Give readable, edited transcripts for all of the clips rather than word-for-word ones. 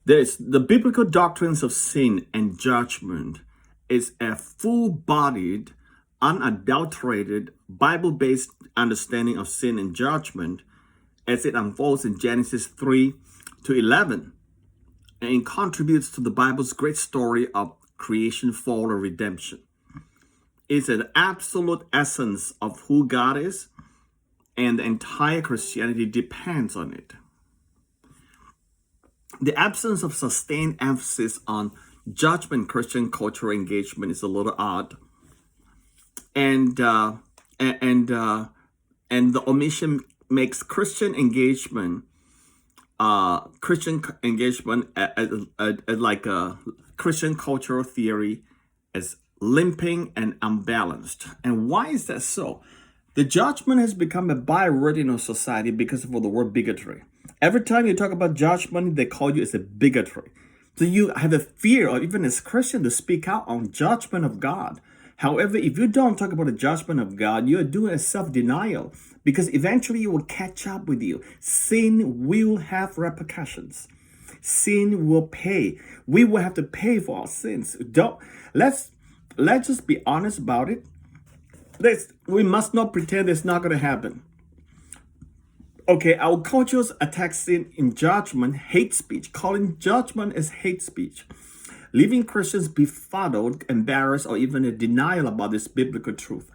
There's the biblical doctrines of sin and judgment is a full-bodied, unadulterated, Bible-based understanding of sin and judgment as it unfolds in Genesis 3 to 11 and contributes to the Bible's great story of creation, fall, and redemption. It's an absolute essence of who God is, and the entire Christianity depends on it. The absence of sustained emphasis on judgment Christian cultural engagement is a little odd, and the omission makes Christian engagement like a Christian cultural theory as limping and unbalanced. And why is that so? The judgment has become a byword in our society because of the word bigotry. Every time you talk about judgment, they call you as a bigotry. So you have a fear, or even as Christian, to speak out on judgment of God. However, if you don't talk about the judgment of God, you are doing a self-denial, because eventually it will catch up with you. Sin will have repercussions. Sin will pay. We will have to pay for our sins. Let's just be honest about it. We must not pretend it's not going to happen. Okay, our cultures attack sin in judgment, hate speech, calling judgment as hate speech, leaving Christians befuddled, embarrassed, or even in denial about this biblical truth.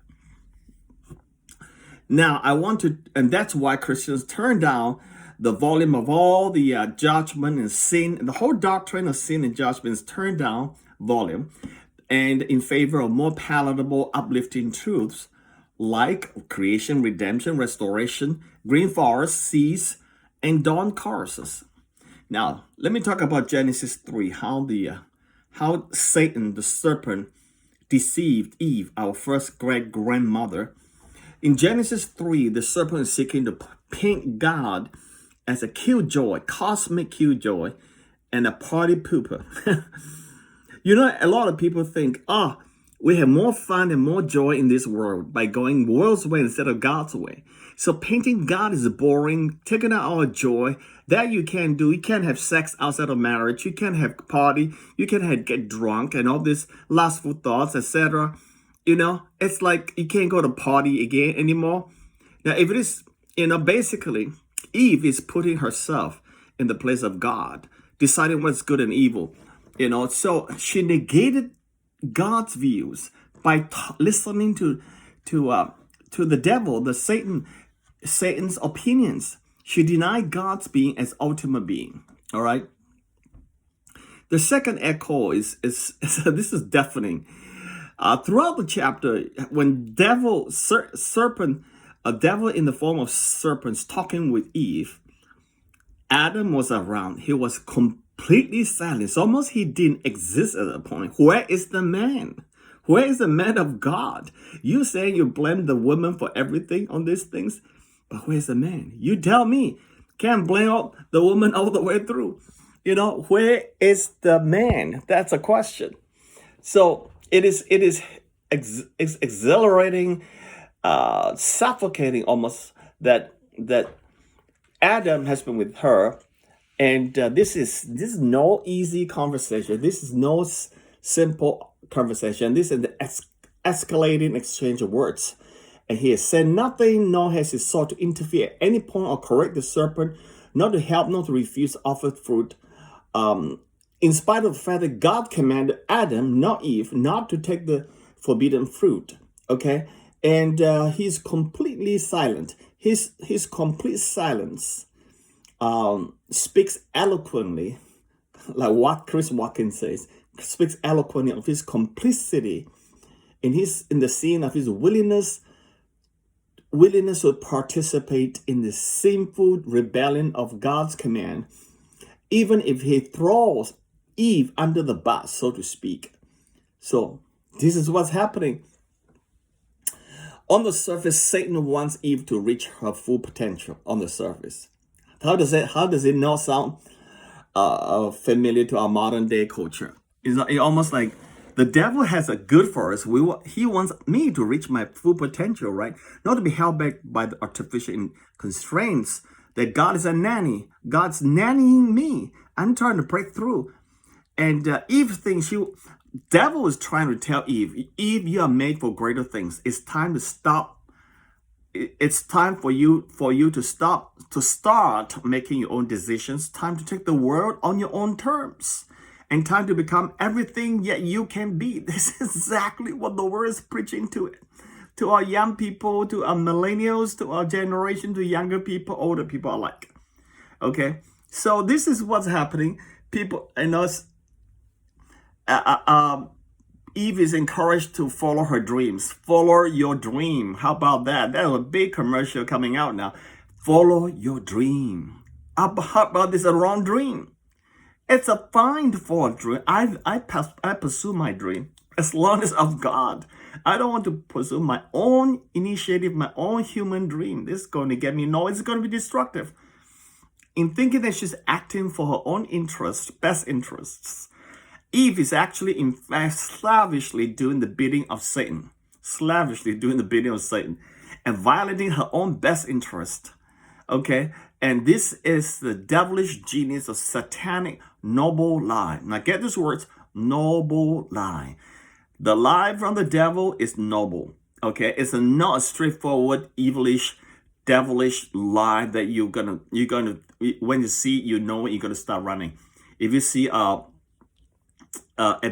Now, and that's why Christians turn down the volume of all the judgment and sin, and the whole doctrine of sin and judgment is turned down volume, and in favor of more palatable, uplifting truths like creation, redemption, restoration, green forests, seas, and dawn choruses. Now, let me talk about Genesis 3, how Satan, the serpent, deceived Eve, our first great-grandmother. In Genesis 3, the serpent is seeking to paint God as a killjoy, cosmic killjoy, and a party pooper. You know, a lot of people think, we have more fun and more joy in this world by going the world's way instead of God's way. So painting God is boring, taking out our joy. That you can't do. You can't have sex outside of marriage. You can't have party. You can't get drunk and all these lustful thoughts, etc. You know, it's like you can't go to party again anymore. Now, if it is, basically, Eve is putting herself in the place of God, deciding what's good and evil. So she negated God's views by listening to the devil, Satan's opinions. She denied God's being as ultimate being. All right. The second echo is this is deafening. Throughout the chapter, when a devil in the form of serpents talking with Eve, Adam was around. He was completely silent. It's almost he didn't exist at that point. Where is the man? Where is the man of God? You saying you blame the woman for everything on these things, but where's the man? You tell me. Can't blame the woman all the way through. Where is the man? That's a question. So it is exhilarating, suffocating almost that Adam has been with her, and this is no easy conversation. This is no simple conversation. This is an escalating exchange of words. And he has said nothing, nor has he sought to interfere at any point or correct the serpent, not to help, not to refuse offered fruit. In spite of the fact that God commanded Adam, not Eve, not to take the forbidden fruit. Okay, and he's completely silent. His complete silence speaks eloquently, like what Chris Watkins says, speaks eloquently of his complicity in the scene of his willingness to participate in the sinful rebellion of God's command, even if he throws Eve under the bus, so to speak. So this is what's happening. On the surface, Satan wants Eve to reach her full potential on the surface. How does it not sound familiar to our modern day culture? It's almost like the devil has a good for us. He wants me to reach my full potential, right? Not to be held back by the artificial constraints that God is a nanny. God's nannying me. I'm trying to break through. And Eve thinks devil is trying to tell Eve, you are made for greater things. It's time to stop. It's time for you to start making your own decisions. Time to take the world on your own terms, and time to become everything yet you can be. This is exactly what the word is preaching to our young people, to our millennials, to our generation, to younger people, older people alike. Okay, so this is what's happening. People and us. Eve is encouraged to follow her dreams. Follow your dream. How about that? There's a big commercial coming out now. Follow your dream. How about this? A wrong dream. It's a fine to follow a dream. I pursue my dream as long as of God. I don't want to pursue my own initiative, my own human dream. This is going to get me. No, it's going to be destructive. In thinking that she's acting for her own interests, best interests, Eve is actually, in fact, slavishly doing the bidding of Satan. Slavishly doing the bidding of Satan. And violating her own best interest. Okay? And this is the devilish genius of satanic noble lie. Now get these words. Noble lie. The lie from the devil is noble. Okay? It's not a straightforward, evilish, devilish lie that you're gonna when you see, you know you're gonna start running. If you see a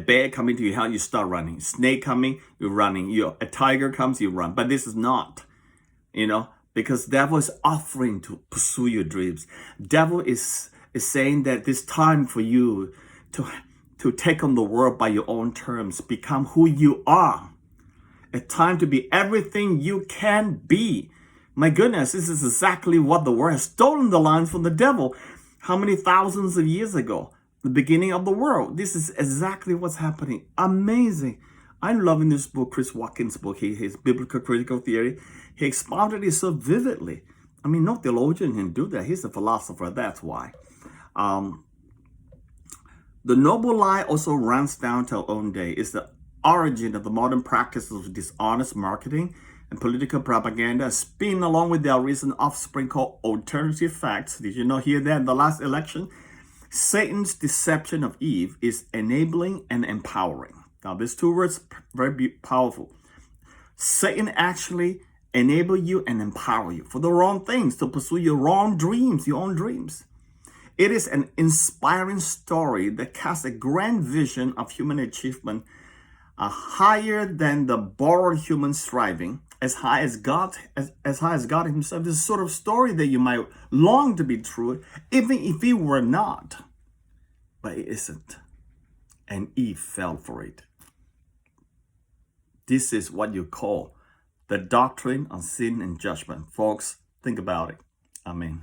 bear coming to your house, you start running. Snake coming, you're running. A tiger comes, you run. But this is not, because devil is offering to pursue your dreams. Devil is saying that it's time for you to take on the world by your own terms, become who you are. It's time to be everything you can be. My goodness, this is exactly what the world has stolen the lines from the devil. How many thousands of years ago? The beginning of the world. This is exactly what's happening. Amazing. I'm loving this book, Chris Watkins' book, his biblical critical theory. He expounded it so vividly. I mean, no theologian can do that. He's a philosopher, that's why. The noble lie also runs down to our own day. It's the origin of the modern practices of dishonest marketing and political propaganda, spin along with their recent offspring called alternative facts. Did you not hear that in the last election? Satan's deception of Eve is enabling and empowering. Now, these two words very powerful. Satan actually enable you and empower you for the wrong things, to pursue your wrong dreams, your own dreams. It is an inspiring story that casts a grand vision of human achievement, higher than the borrowed human striving, as high as God himself. This sort of story that you might long to be true, even if it were not. But it isn't. And Eve fell for it. This is what you call the doctrine of sin and judgment. Folks, think about it. Amen.